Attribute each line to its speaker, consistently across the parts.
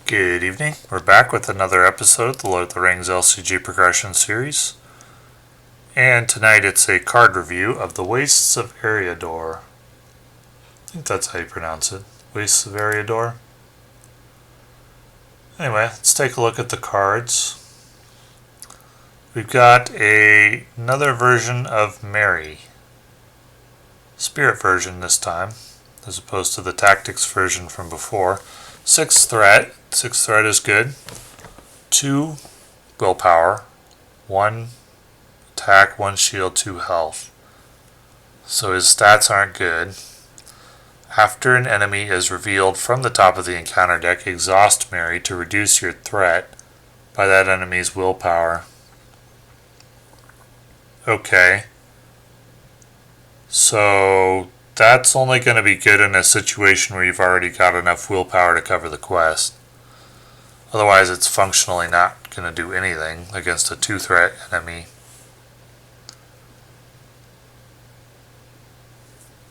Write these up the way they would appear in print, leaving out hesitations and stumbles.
Speaker 1: Good evening. We're back with another episode of the LOTR LCG Progression Series. And tonight it's a card review of the Wastes of Eriador. I think that's how you pronounce it. Wastes of Eriador. Anyway, let's take a look at the cards. We've got another version of Mary. Spirit version this time, as opposed to the Tactics version from before. 6 threat. 6 threat is good. 2 willpower. 1 attack, 1 shield, 2 health. So his stats aren't good. After an enemy is revealed from the top of the encounter deck, exhaust Mary to reduce your threat by that enemy's willpower. Okay. So that's only going to be good in a situation where you've already got enough willpower to cover the quest. Otherwise, it's functionally not going to do anything against a 2-threat enemy.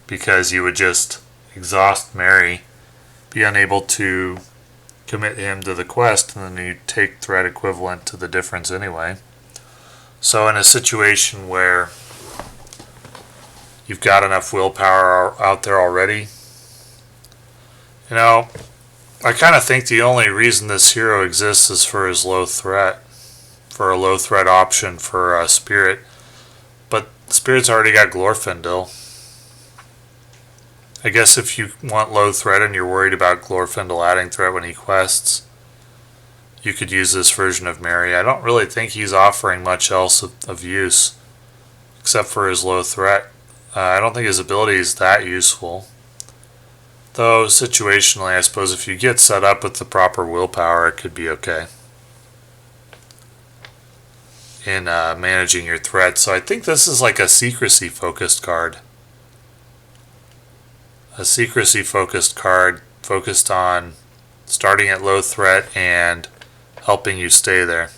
Speaker 1: Because you would just exhaust Mary, be unable to commit him to the quest, and then you take threat equivalent to the difference anyway. So in a situation where you've got enough willpower out there already, I kind of think the only reason this hero exists is for his low threat, for a low threat option for Spirit. But Spirit's already got Glorfindel. I guess if you want low threat and you're worried about Glorfindel adding threat when he quests, you could use this version of Mary. I don't really think he's offering much else of use, except for his low threat. I don't think his ability is that useful. Though, situationally, I suppose if you get set up with the proper willpower, it could be okay in managing your threat. So I think this is like a secrecy-focused card. A secrecy-focused card focused on starting at low threat and helping you stay there.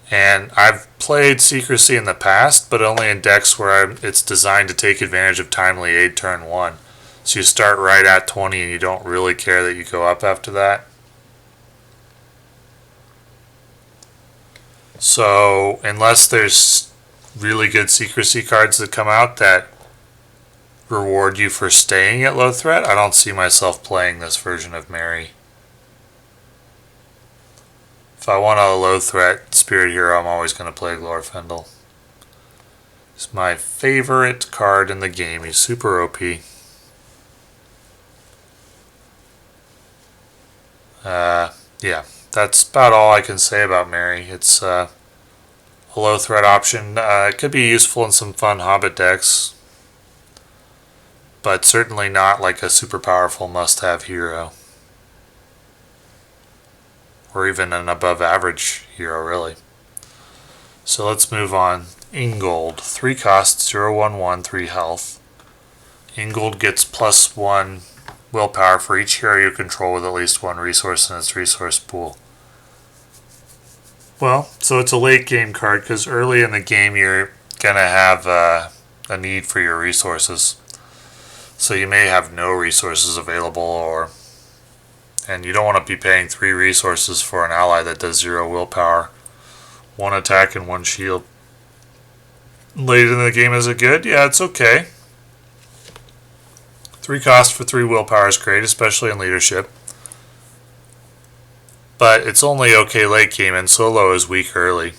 Speaker 1: And I've played Secrecy in the past, but only in decks where it's designed to take advantage of Timely Aid turn 1. So you start right at 20 and you don't really care that you go up after that. So unless there's really good Secrecy cards that come out that reward you for staying at low threat, I don't see myself playing this version of Mary. If I want a low threat spirit hero, I'm always going to play Glorfindel. He's my favorite card in the game. He's super OP. Yeah, that's about all I can say about Mary. It's a low threat option. It could be useful in some fun Hobbit decks, but certainly not like a super powerful must-have hero. Or even an above-average hero, really. So let's move on. Ingold. 3 costs, 0/1/1, 3 health. Ingold gets +1 willpower for each hero you control with at least 1 resource in its resource pool. Well, so it's a late game card, because early in the game you're going to have a need for your resources. So you may have no resources available, and you don't want to be paying 3 resources for an ally that does 0 willpower, 1 attack and 1 shield. Late in the game, is it good? Yeah, it's okay. 3 cost for 3 willpower is great, especially in leadership. But it's only okay late game, and solo is weak early.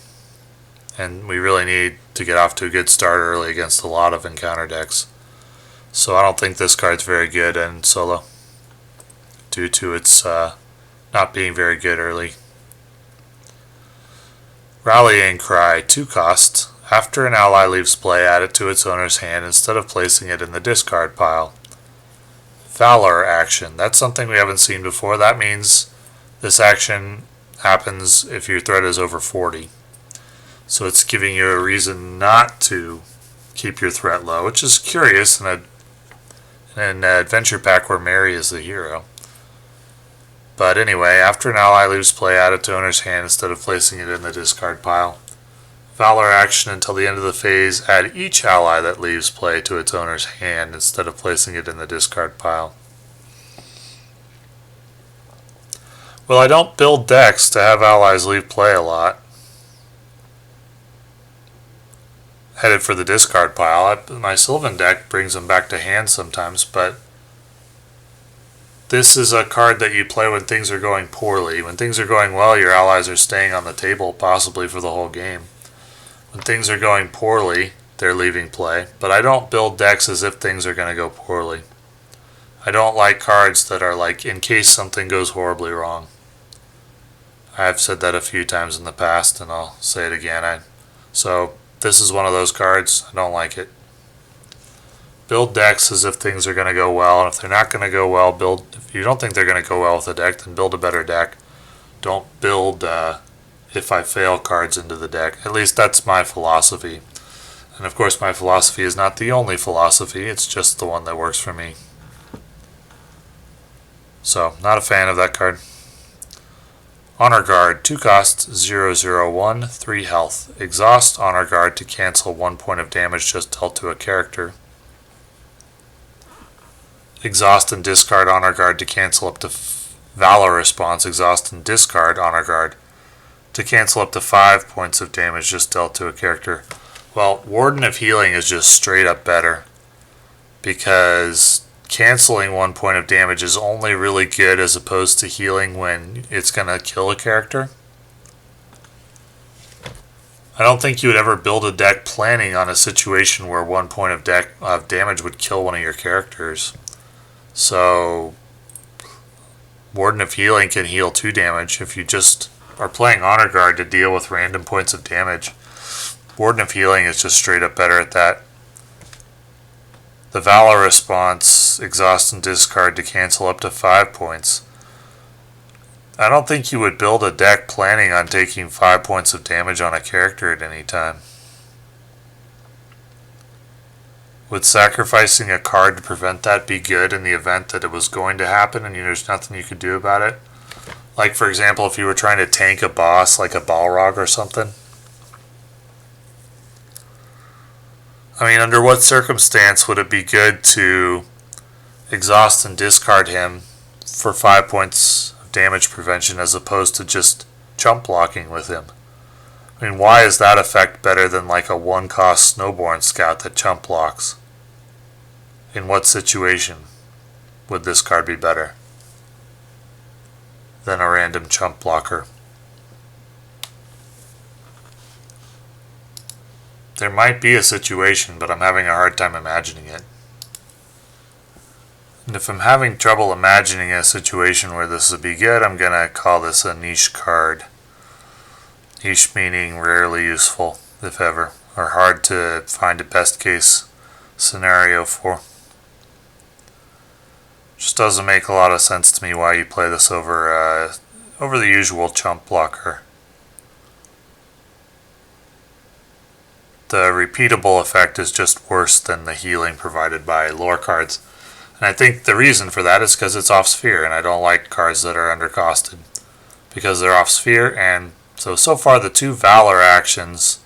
Speaker 1: And we really need to get off to a good start early against a lot of encounter decks. So I don't think this card's very good in solo, due to its not being very good early. Rallying Cry, 2 cost. After an ally leaves play, add it to its owner's hand instead of placing it in the discard pile. Valor action. That's something we haven't seen before. That means this action happens if your threat is over 40. So it's giving you a reason not to keep your threat low, which is curious in an adventure pack where Mary is the hero. But anyway, after an ally leaves play, add it to owner's hand instead of placing it in the discard pile. Valor action until the end of the phase, add each ally that leaves play to its owner's hand instead of placing it in the discard pile. Well, I don't build decks to have allies leave play a lot. Headed for the discard pile. My Sylvan deck brings them back to hand sometimes, but this is a card that you play when things are going poorly. When things are going well, your allies are staying on the table, possibly for the whole game. When things are going poorly, they're leaving play. But I don't build decks as if things are going to go poorly. I don't like cards that are like, in case something goes horribly wrong. I've said that a few times in the past, and I'll say it again. So this is one of those cards. I don't like it. Build decks as if things are going to go well, and if they're not going to go well, if you don't think they're going to go well with a deck, then build a better deck. Don't build if I fail cards into the deck. At least that's my philosophy. And of course my philosophy is not the only philosophy, it's just the one that works for me. So, not a fan of that card. Honor Guard, 2 cost, 0/0/1, 3 health. Exhaust Honor Guard to cancel 1 point of damage just dealt to a character. Exhaust and discard Honor Guard to cancel up to Valor Response. Exhaust and discard Honor Guard to cancel up to 5 points of damage just dealt to a character. Well, Warden of Healing is just straight up better, because canceling 1 point of damage is only really good as opposed to healing when it's going to kill a character. I don't think you would ever build a deck planning on a situation where 1 point of damage would kill one of your characters. So, Warden of Healing can heal 2 damage. If you just are playing Honor Guard to deal with random points of damage, Warden of Healing is just straight up better at that. The Valor Response, exhaust and discard to cancel up to 5 points. I don't think you would build a deck planning on taking 5 points of damage on a character at any time. Would sacrificing a card to prevent that be good in the event that it was going to happen and there's nothing you could do about it? Like, for example, if you were trying to tank a boss like a Balrog or something. I mean, under what circumstance would it be good to exhaust and discard him for 5 points of damage prevention as opposed to just jump blocking with him? I mean, why is that effect better than like a 1-cost Snowborn Scout that jump blocks? In what situation would this card be better than a random jump blocker? There might be a situation, but I'm having a hard time imagining it. And if I'm having trouble imagining a situation where this would be good, I'm going to call this a niche card. Niche meaning rarely useful, if ever, or hard to find a best case scenario for. Just doesn't make a lot of sense to me why you play this over the usual chump blocker. The repeatable effect is just worse than the healing provided by lore cards. And I think the reason for that is because it's off sphere, and I don't like cards that are undercosted because they're off sphere. And so far the 2 Valor actions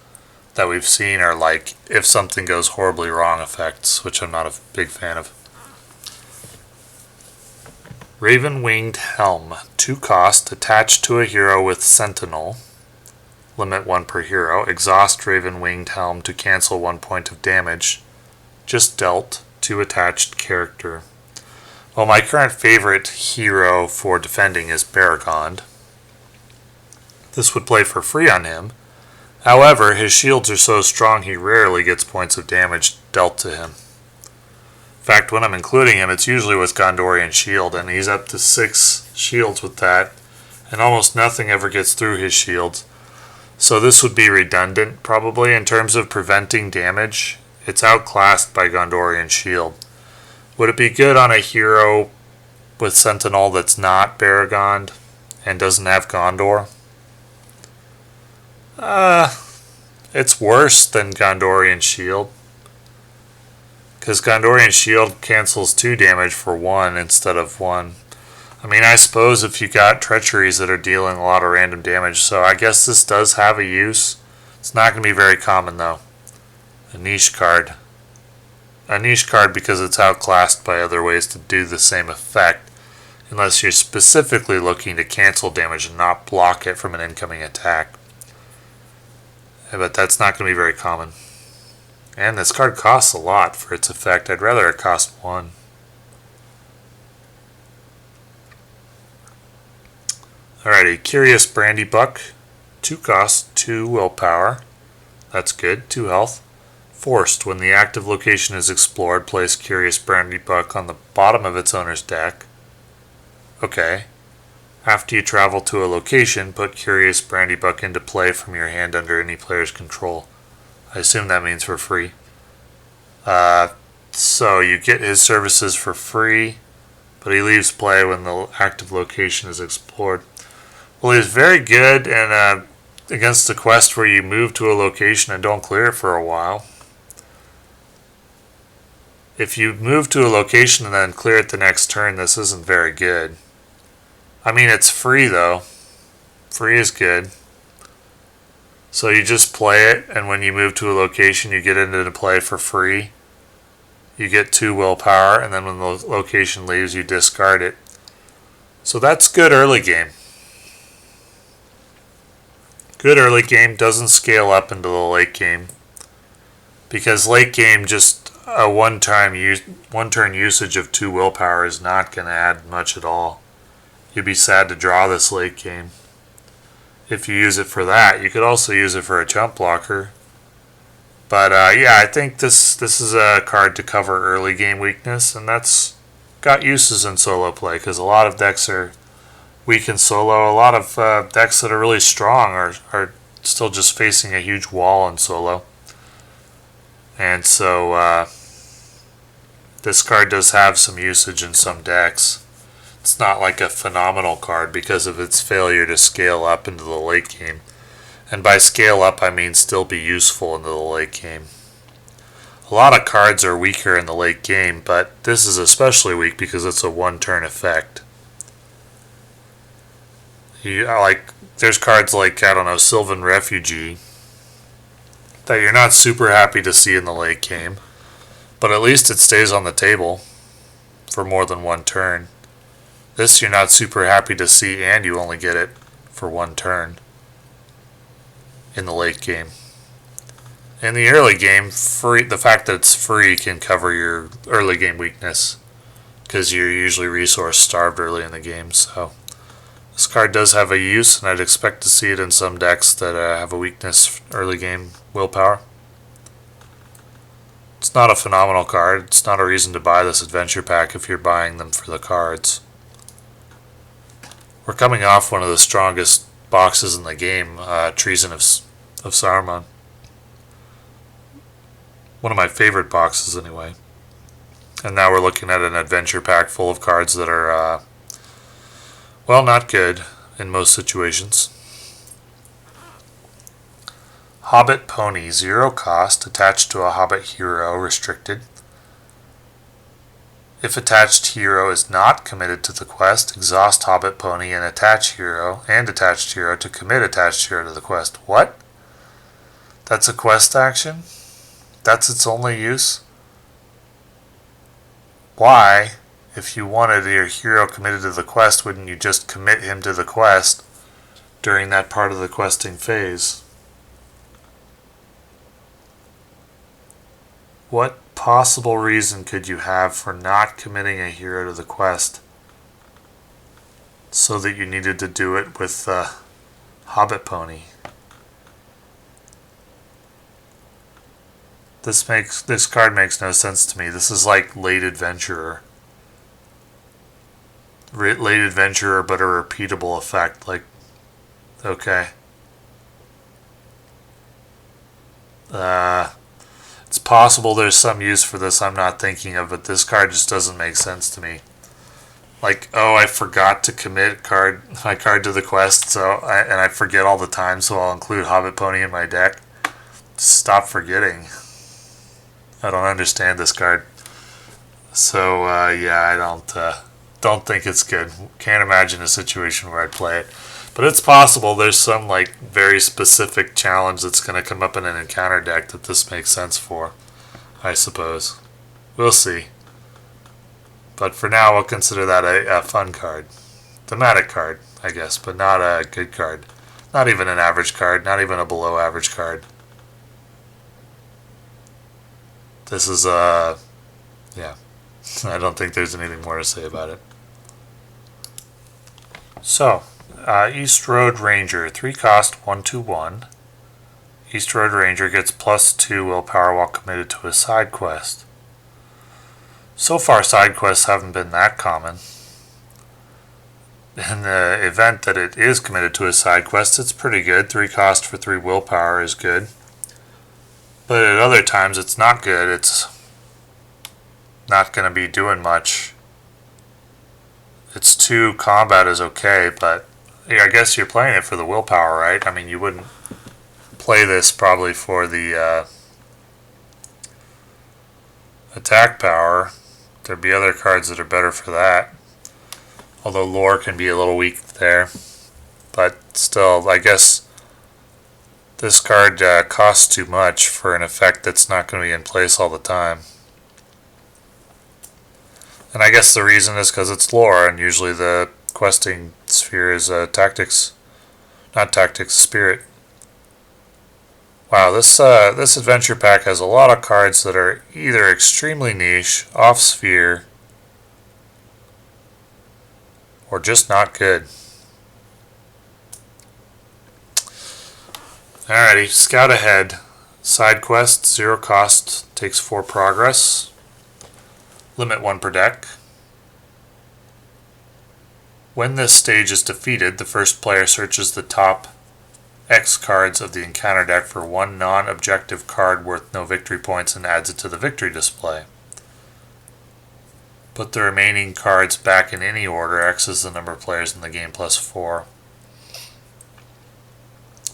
Speaker 1: that we've seen are like if something goes horribly wrong effects, which I'm not a big fan of. Raven-Winged Helm, 2 cost, attached to a hero with Sentinel. Limit 1 per hero. Exhaust Raven-Winged Helm to cancel 1 point of damage just dealt to attached character. Well, my current favorite hero for defending is Baragond. This would play for free on him. However, his shields are so strong he rarely gets points of damage dealt to him. In fact, when I'm including him, it's usually with Gondorian Shield, and he's up to 6 shields with that, and almost nothing ever gets through his shields. So this would be redundant, probably, in terms of preventing damage. It's outclassed by Gondorian Shield. Would it be good on a hero with Sentinel that's not Baragond and doesn't have Gondor? It's worse than Gondorian Shield, because Gondorian Shield cancels 2 damage for 1 instead of 1. I mean, I suppose if you got treacheries that are dealing a lot of random damage, so I guess this does have a use. It's not going to be very common, though. A niche card. A niche card because it's outclassed by other ways to do the same effect. unless you're specifically looking to cancel damage and not block it from an incoming attack. But that's not going to be very common. And this card costs a lot for its effect. I'd rather it cost 1. Alrighty, Curious Brandy Buck. 2 cost, 2 willpower. That's good, 2 health. Forced. When the active location is explored, place Curious Brandy Buck on the bottom of its owner's deck. Okay. After you travel to a location, put Curious Brandy Buck into play from your hand under any player's control. I assume that means for free. So you get his services for free, but he leaves play when the active location is explored. Well, he's very good and against the quest where you move to a location and don't clear it for a while. If you move to a location and then clear it the next turn, this isn't very good. I mean, it's free though. Free is good. So you just play it, and when you move to a location, you get into play for free. You get 2 willpower, and then when the location leaves, you discard it. So that's good early game. Good early game, doesn't scale up into the late game. Because late game, just a one-turn usage of 2 willpower is not going to add much at all. You'd be sad to draw this late game. If you use it for that, you could also use it for a jump blocker. But yeah, I think this is a card to cover early game weakness, and that's got uses in solo play, because a lot of decks are weak in solo. A lot of decks that are really strong are still just facing a huge wall in solo. And so this card does have some usage in some decks. It's not like a phenomenal card because of its failure to scale up into the late game. And by scale up, I mean still be useful into the late game. A lot of cards are weaker in the late game, but this is especially weak because it's a one-turn effect. There's cards like, I don't know, Sylvan Refugee that you're not super happy to see in the late game, but at least it stays on the table for more than one turn. This you're not super happy to see, and you only get it for one turn in the late game. In the early game, the fact that it's free can cover your early game weakness because you're usually resource starved early in the game. So this card does have a use, and I'd expect to see it in some decks that have a weakness early game willpower. It's not a phenomenal card. It's not a reason to buy this adventure pack if you're buying them for the cards. We're coming off one of the strongest boxes in the game, Treason of Saruman. One of my favorite boxes anyway. And now we're looking at an adventure pack full of cards that are, well, not good in most situations. Hobbit Pony, 0 cost, attached to a Hobbit hero, restricted. If attached hero is not committed to the quest, exhaust Hobbit Pony and attached hero to commit attached hero to the quest. What? That's a quest action? That's its only use? Why, if you wanted your hero committed to the quest, wouldn't you just commit him to the quest during that part of the questing phase? What possible reason could you have for not committing a hero to the quest so that you needed to do it with Hobbit Pony? This card makes no sense to me. This is like Late Adventurer. Late Adventurer, but a repeatable effect. Like, okay. It's possible there's some use for this I'm not thinking of, but this card just doesn't make sense to me. Like, oh, I forgot to commit my card to the quest, and I forget all the time, so I'll include Hobbit Pony in my deck. Stop forgetting. I don't understand this card. So yeah, I don't think it's good. Can't imagine a situation where I'd play it. But it's possible there's some like very specific challenge that's going to come up in an encounter deck that this makes sense for, I suppose. We'll see. But for now, we'll consider that a fun card. Thematic card, I guess, but not a good card. Not even an average card, not even a below average card. This is yeah. I don't think there's anything more to say about it. So, East Road Ranger, 3 cost, 1/1. East Road Ranger gets +2 willpower while committed to a side quest. So far, side quests haven't been that common. In the event that it is committed to a side quest, it's pretty good. 3 cost for 3 willpower is good. But at other times, it's not good. It's not going to be doing much. It's 2 combat is okay, but yeah, I guess you're playing it for the willpower, right? I mean, you wouldn't play this probably for the attack power. There'd be other cards that are better for that. Although lore can be a little weak there. But still, I guess this card costs too much for an effect that's not going to be in place all the time. And I guess the reason is because it's lore, and usually the questing sphere is tactics. Not tactics, spirit. Wow, this adventure pack has a lot of cards that are either extremely niche, off sphere, or just not good. Alrighty, scout ahead. Side quest, 0 cost, takes 4 progress. Limit 1 per deck. When this stage is defeated, the first player searches the top X cards of the encounter deck for 1 non-objective card worth no victory points and adds it to the victory display. Put the remaining cards back in any order. X is the number of players in the game plus 4.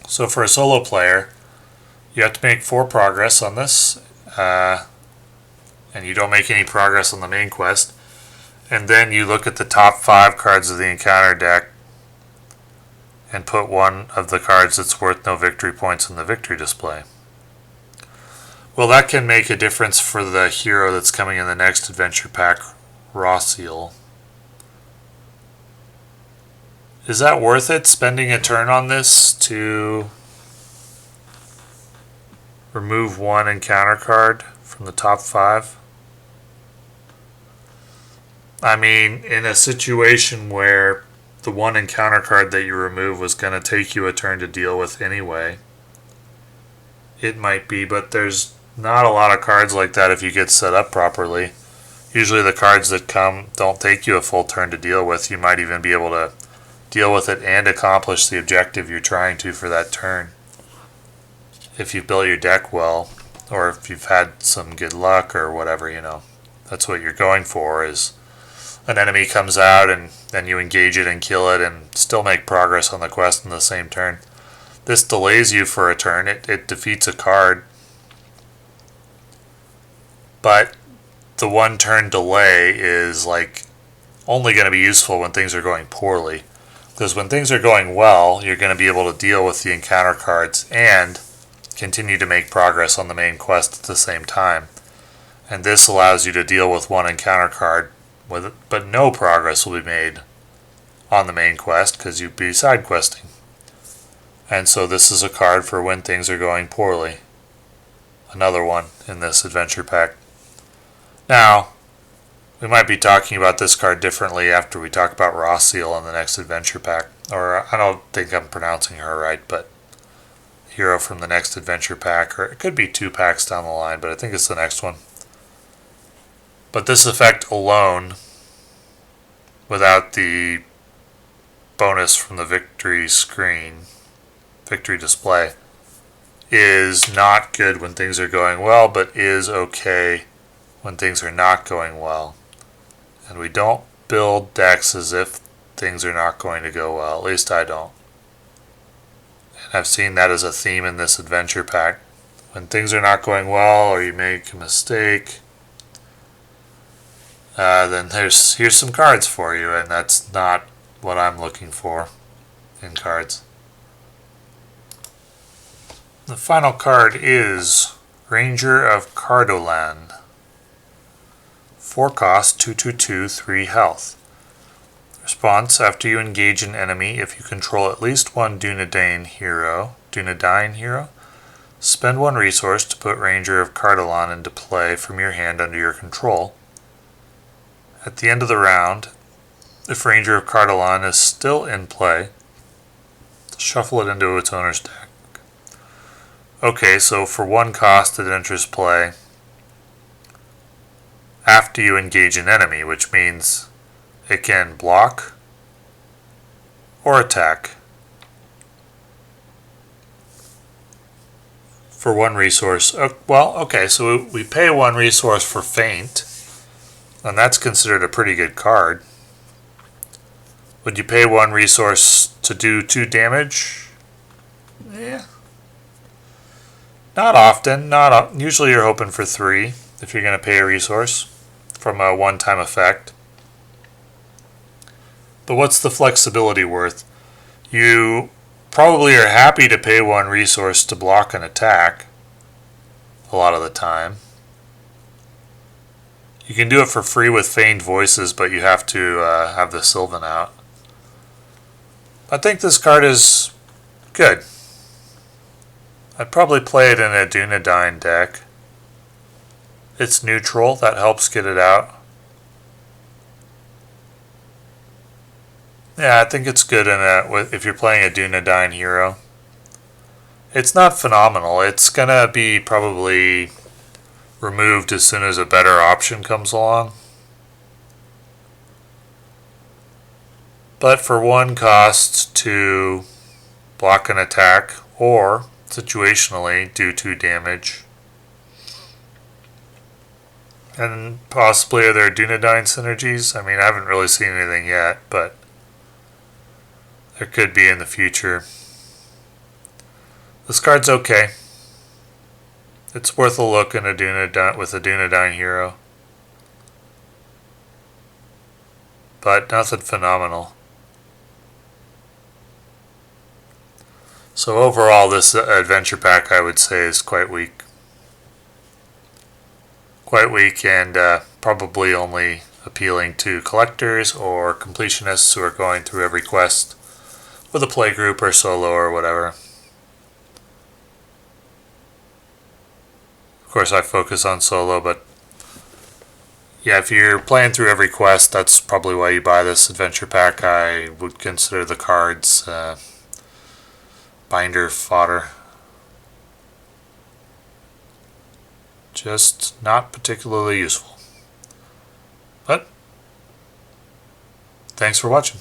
Speaker 1: So for a solo player, you have to make 4 progress on this, and you don't make any progress on the main quest. And then you look at the top 5 cards of the encounter deck and put 1 of the cards that's worth no victory points in the victory display. Well, that can make a difference for the hero that's coming in the next adventure pack, Rawseal. Is that worth it, spending a turn on this to remove 1 encounter card from the top 5? I mean, in a situation where the 1 encounter card that you remove was going to take you a turn to deal with anyway, it might be, but there's not a lot of cards like that if you get set up properly. Usually the cards that come don't take you a full turn to deal with. You might even be able to deal with it and accomplish the objective you're trying to for that turn. If you've built your deck well, or if you've had some good luck or whatever, you know. That's what you're going for, is an enemy comes out and then you engage it and kill it and still make progress on the quest in the same turn. This delays you for a turn. It defeats a card. But the 1 turn delay is like only going to be useful when things are going poorly. Because when things are going well, you're going to be able to deal with the encounter cards and continue to make progress on the main quest at the same time. And this allows you to deal with 1 encounter card, but no progress will be made on the main quest because you'd be side questing. And so this is a card for when things are going poorly. Another one in this adventure pack. Now, we might be talking about this card differently after we talk about Rawseal in the next adventure pack. Or I don't think I'm pronouncing her right, but hero from the next adventure pack. Or it could be 2 packs down the line, but I think it's the next one. But this effect alone, without the bonus from the victory screen, victory display, is not good when things are going well, but is okay when things are not going well. And we don't build decks as if things are not going to go well. At least I don't. And I've seen that as a theme in this adventure pack. When things are not going well or you make a mistake, then here's some cards for you, and that's not what I'm looking for in cards. The final card is Ranger of Cardolan. 4 cost, 2/2/2, 3 health. Response: after you engage an enemy, if you control at least one Dunedain hero, spend 1 resource to put Ranger of Cardolan into play from your hand under your control. At the end of the round, if Ranger of Cardolan is still in play, shuffle it into its owner's deck. Okay, so for 1 cost it enters play after you engage an enemy, which means it can block or attack for 1 resource. Well, okay, so we pay 1 resource for Feint, and that's considered a pretty good card. Would you pay 1 resource to do 2 damage? Yeah. Not often. Usually you're hoping for 3 if you're going to pay a resource from a one-time effect. But what's the flexibility worth? You probably are happy to pay 1 resource to block an attack a lot of the time. You can do it for free with Feigned Voices, but you have to have the Sylvan out. I think this card is good. I'd probably play it in a Dunedain deck. It's neutral, that helps get it out. Yeah, I think it's good if you're playing a Dunedain hero. It's not phenomenal. It's gonna be probably removed as soon as a better option comes along. But for 1 cost to block an attack or situationally do 2 damage. And possibly are there Dunedain synergies? I mean, I haven't really seen anything yet, but there could be in the future. This card's okay. It's worth a look in with a Dunedain hero. But nothing phenomenal. So overall, this adventure pack, I would say, is quite weak. Quite weak and probably only appealing to collectors or completionists who are going through every quest with a play group or solo or whatever. Of course, I focus on solo, but yeah, if you're playing through every quest, that's probably why you buy this adventure pack. I would consider the cards binder fodder. Just not particularly useful. But thanks for watching.